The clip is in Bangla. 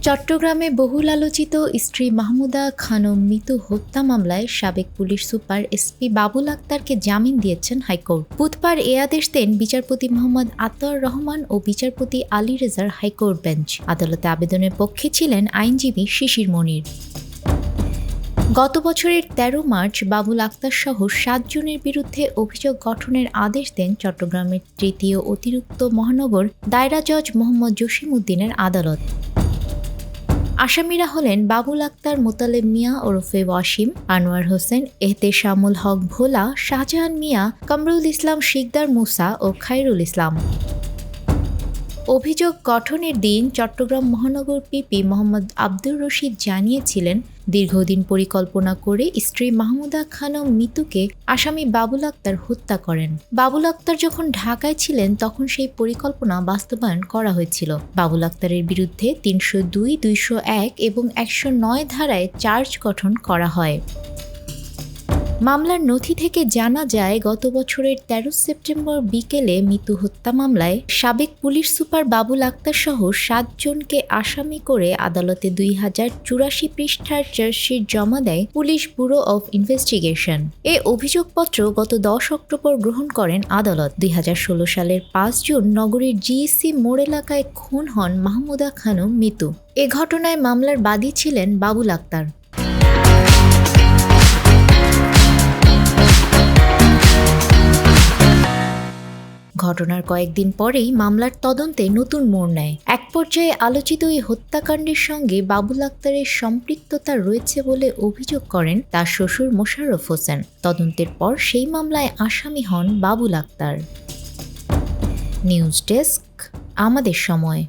চট্টগ্রামে বহুল আলোচিত স্ত্রী মাহমুদা খানম মিতু হত্যা মামলায় সাবেক পুলিশ সুপার এসপি বাবুল আক্তারকে জামিন দিয়েছেন হাইকোর্ট। বুধবার এ আদেশ দেন বিচারপতি মোহাম্মদ আতর রহমান ও বিচারপতি আলী রেজার হাইকোর্ট বেঞ্চ। আদালতে আবেদনের পক্ষে ছিলেন আইনজীবী শিশির মনির। গত বছরের ১৩ মার্চ বাবুল আক্তার সহ ৭ জনের বিরুদ্ধে অভিযোগ গঠনের আদেশ দেন চট্টগ্রামের তৃতীয় অতিরিক্ত মহানগর দায়রা জজ মোহাম্মদ জসিম উদ্দিনের আদালত। আসামিরা হলেন বাবুল আক্তার, মোতালেব মিয়া ওরফে ওয়াসিম, আনোয়ার হোসেন, এহতেশামুল হক ভোলা, শাহজাহান মিয়া, কামরুল ইসলাম শিকদার মুসা ও খায়রুল ইসলাম। অভিযোগ গঠনের দিন চট্টগ্রাম মহানগর পিপি মোহাম্মদ আব্দুর রশিদ জানিয়েছিলেন, দীর্ঘদিন পরিকল্পনা করে স্ত্রী মাহমুদা খানম মিতুকে আসামি বাবুল আক্তার হত্যা করেন। বাবুল আক্তার যখন ঢাকায় ছিলেন তখন সেই পরিকল্পনা বাস্তবায়ন করা হয়েছিল। বাবুল আক্তারের বিরুদ্ধে ৩০২, ২০১ এবং ১০৯ ধারায় চার্জ গঠন করা হয়। মামলার নথি থেকে জানা যায়, গত বছরের ১৩ সেপ্টেম্বর বিকেলে মিতু হত্যা মামলায় সাবেক পুলিশ সুপার বাবুল আক্তার সহ ৭ জনকে আসামি করে আদালতে ২০৮৪ পৃষ্ঠার চার্জশিট জমা দেয় পুলিশ ব্যুরো অব ইনভেস্টিগেশন। এ অভিযোগপত্র গত ১০ অক্টোবর গ্রহণ করেন আদালত। ২০১৬ সালের ৫ জুন নগরীর জিইসি মোড় এলাকায় খুন হন মাহমুদা খানম মিতু। এ ঘটনায় মামলার বাদী ছিলেন বাবুল আক্তার। ঘটনার কয়েকদিন পরেই মামলার তদন্তে নতুন মোড় নেয়। এক পর্যায়ে আলোচিত এই হত্যাকাণ্ডের সঙ্গে বাবুল আক্তারের সম্পৃক্ততা রয়েছে বলে অভিযোগ করেন তার শ্বশুর মোশাররফ হোসেন। তদন্তের পর সেই মামলায় আসামি হন বাবুল আক্তার। নিউজ ডেস্ক, আমাদের সময়।